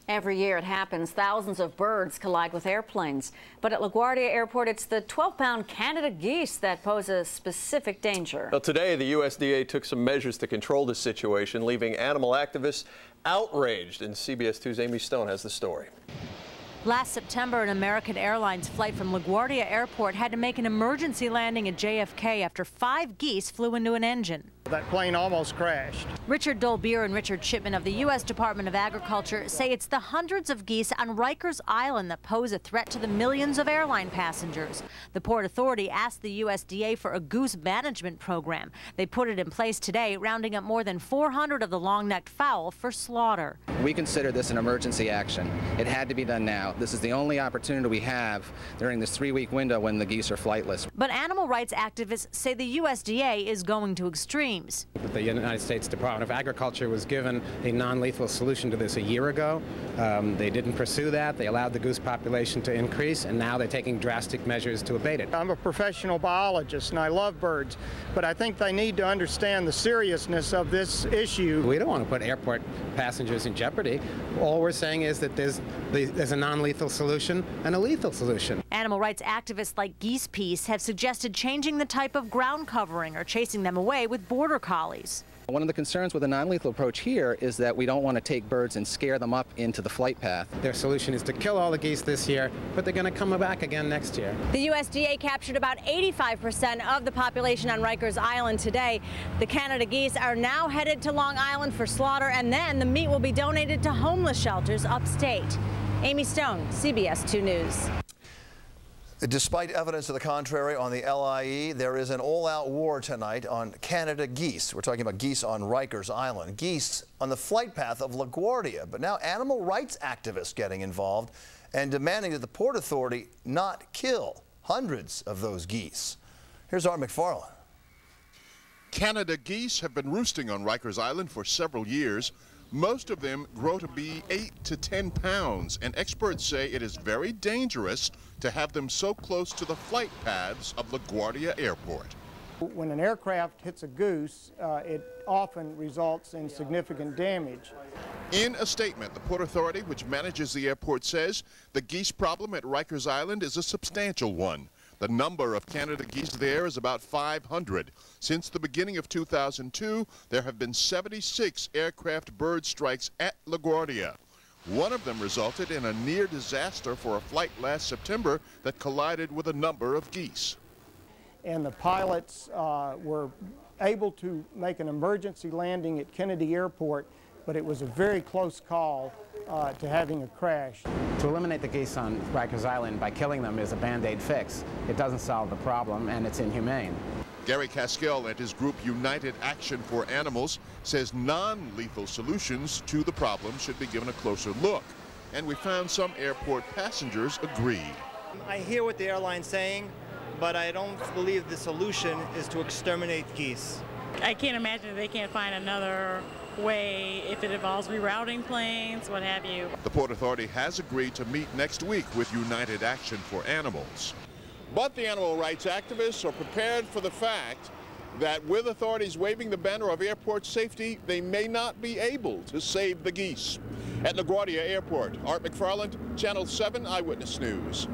Every year it happens. Thousands of birds collide with airplanes. But at LaGuardia Airport, it's the 12-pound Canada geese that pose a specific danger. Well, today, the USDA took some measures to control this situation, leaving animal activists outraged. And CBS 2's Amy Stone has the story. Last September, an American Airlines flight from LaGuardia Airport had to make an emergency landing at JFK after 5 geese flew into an engine. That plane almost crashed. Richard Dolbeer and Richard Shipman of the U.S. Department of Agriculture say it's the hundreds of geese on Rikers Island that pose a threat to the millions of airline passengers. The Port Authority asked the USDA for a goose management program. They put it in place today, rounding up more than 400 of the long-necked fowl for slaughter. We consider this an emergency action. It had to be done now. This is the only opportunity we have during this 3-week window when the geese are flightless. But animal rights activists say the USDA is going to extremes. The United States Department of Agriculture was given a non-lethal solution to this a year ago. They didn't pursue that. They allowed the goose population to increase, and now they're taking drastic measures to abate it. I'm a professional biologist, and I love birds, but I think they need to understand the seriousness of this issue. We don't want to put airport passengers in jeopardy. All we're saying is that there's a non-lethal solution and a lethal solution. Animal rights activists like Geese Peace have suggested changing the type of ground covering or chasing them away with border collies. One of the concerns with a non-lethal approach here is that we don't want to take birds and scare them up into the flight path. Their solution is to kill all the geese this year, but they're going to come back again next year. The USDA captured about 85% of the population on Rikers Island today. The Canada geese are now headed to Long Island for slaughter, and then the meat will be donated to homeless shelters upstate. Amy Stone, CBS 2 News. Despite evidence to the contrary on the LIE, there is an all-out war tonight on Canada geese. We're talking about geese on Rikers Island. Geese on the flight path of LaGuardia, but now animal rights activists getting involved and demanding that the Port Authority not kill hundreds of those geese. Here's our McFarland. Canada geese have been roosting on Rikers Island for several years. Most of them grow to be 8 to 10 pounds, and experts say it is very dangerous to have them so close to the flight paths of LaGuardia Airport. When an aircraft hits a goose, it often results in significant damage. In a statement, the Port Authority, which manages the airport, says the geese problem at Rikers Island is a substantial one. The number of Canada geese there is about 500. Since the beginning of 2002, there have been 76 aircraft bird strikes at LaGuardia. One of them resulted in a near disaster for a flight last September that collided with a number of geese. And the pilots were able to make an emergency landing at Kennedy Airport, but it was a very close call to having a crash. To eliminate the geese on Rikers Island by killing them is a band-aid fix. It doesn't solve the problem, and it's inhumane. Gary Kaskel and his group United Action for Animals says non-lethal solutions to the problem should be given a closer look. And we found some airport passengers agree. I hear what the airline's saying, but I don't believe the solution is to exterminate geese. I can't imagine that they can't find another way if it involves rerouting planes, what have you. The Port Authority has agreed to meet next week with United Action for Animals. But the animal rights activists are prepared for the fact that with authorities waving the banner of airport safety, they may not be able to save the geese. At LaGuardia Airport, Art McFarland, Channel 7 Eyewitness News.